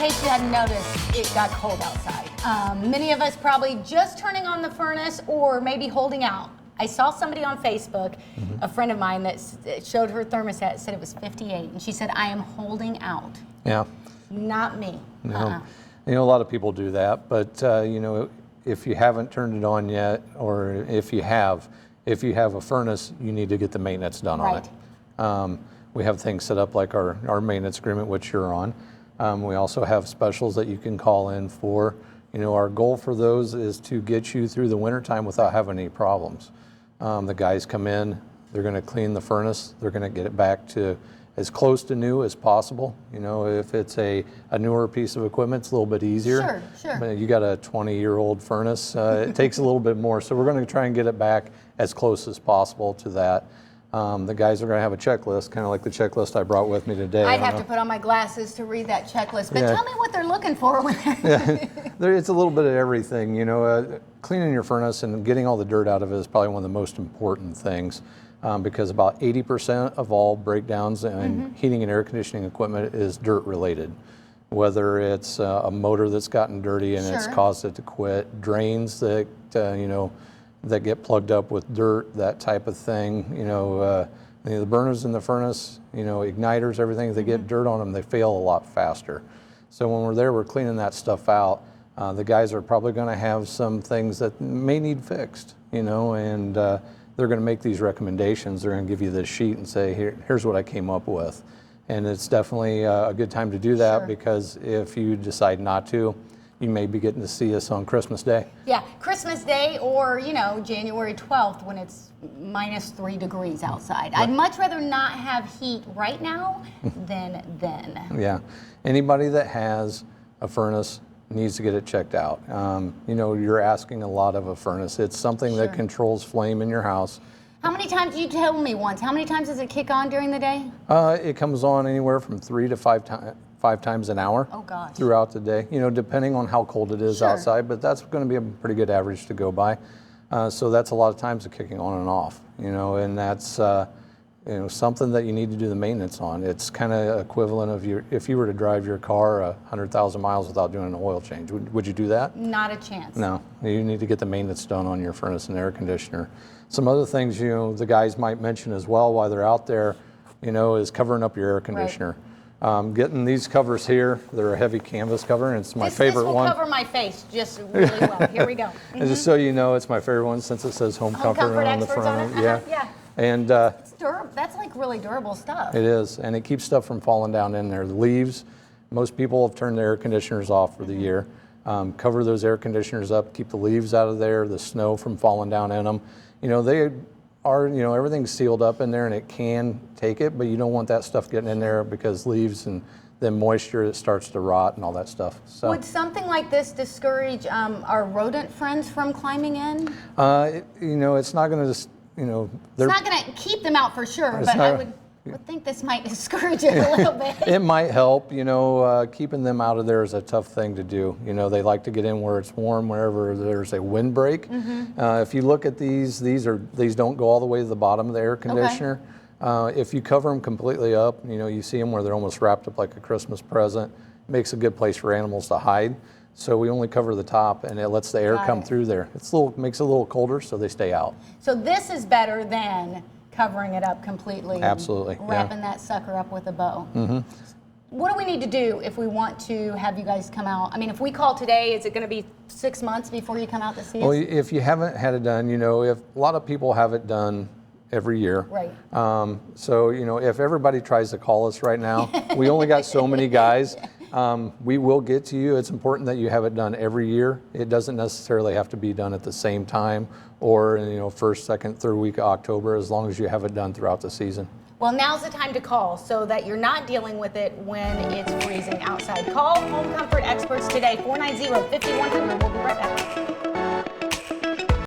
case you hadn't noticed, it got cold outside. Many of us probably just turning on the furnace or maybe holding out. I saw somebody on Facebook, a friend of mine, that showed her thermostat, said it was 58, and she said, I am holding out. Yeah. Not me. No. You know, a lot of people do that, but you know, if you haven't turned it on yet, or if you have a furnace, you need to get the maintenance done on it. We have things set up like our maintenance agreement, which you're on. We also have specials that you can call in for. You know, our goal for those is to get you through the wintertime without having any problems. The guys come in, they're going to clean the furnace, they're going to get it back to as close to new as possible. You know, if it's a newer piece of equipment, it's a little bit easier. Sure. But you got a 20-year-old furnace, it takes a little bit more. So we're going to try and get it back as close as possible to that. The guys are going to have a checklist, kind of like the checklist I brought with me today. I'd have to put on my glasses to read that checklist, but tell me what they're looking for when they're... It's a little bit of everything. You know, cleaning your furnace and getting all the dirt out of it is probably one of the most important things. Because about 80% of all breakdowns in heating and air conditioning equipment is dirt related. Whether it's a motor that's gotten dirty and it's caused it to quit, drains that you know, that get plugged up with dirt, that type of thing. You know, the burners in the furnace, you know, igniters, everything. If they get dirt on them, they fail a lot faster. So when we're there, we're cleaning that stuff out. The guys are probably going to have some things that may need fixed. You know, and they're going to make these recommendations. They're going to give you this sheet and say, here's what I came up with. And it's definitely a good time to do that because if you decide not to, you may be getting to see us on Christmas Day. Yeah, Christmas Day or, you know, January 12th when it's -3 degrees outside. I'd much rather not have heat right now than then. Yeah, anybody that has a furnace needs to get it checked out. You know, you're asking a lot of a furnace. It's something that controls flame in your house. How many times, you told me once, how many times does it kick on during the day? It comes on anywhere from 3 to 5 times an hour throughout the day, you know, depending on how cold it is outside, but that's going to be a pretty good average to go by. So that's a lot of times of kicking on and off, you know, and that's you know, something that you need to do the maintenance on. It's kind of equivalent of if you were to drive your car 100,000 miles without doing an oil change. Would you do that? Not a chance. No, you need to get the maintenance done on your furnace and air conditioner. Some other things, you know, the guys might mention as well while they're out there, you know, is covering up your air conditioner. Getting these covers here, they're a heavy canvas cover, and it's my favorite one. This will cover my face just really well. Here we go. And just so you know, it's my favorite one since it says Home Comfort on the front. Yeah. And it's durable. That's like really durable stuff. It is, and it keeps stuff from falling down in there. The leaves, most people have turned their air conditioners off for the year. Cover those air conditioners up, keep the leaves out of there, the snow from falling down in them. You know, they are, you know, everything's sealed up in there and it can take it, but you don't want that stuff getting in there because leaves and then moisture, it starts to rot and all that stuff. So, would something like this discourage our rodent friends from climbing in? You know, it's not going to just, you know, it's not going to keep them out for sure, but I would think this might discourage it a little bit. It might help, you know, keeping them out of there is a tough thing to do. You know, they like to get in where it's warm, wherever there's a windbreak. If you look at these don't go all the way to the bottom of the air conditioner. If you cover them completely up, you know, you see them where they're almost wrapped up like a Christmas present. It makes a good place for animals to hide. So we only cover the top, and it lets the air come through there. Makes it a little colder, so they stay out. So this is better than covering it up completely. Absolutely. And wrapping that sucker up with a bow. What do we need to do if we want to have you guys come out? I mean, if we call today, is it going to be 6 months before you come out to see us? Well, if you haven't had it done, you know, if a lot of people have it done every year. Right. So, you know, if everybody tries to call us right now, we only got so many guys. We will get to you. It's important that you have it done every year. It doesn't necessarily have to be done at the same time or, you know, first, second, third week of October, as long as you have it done throughout the season. Well, now's the time to call so that you're not dealing with it when it's freezing outside. Call Home Comfort Experts today, 490-5100. We'll be right back.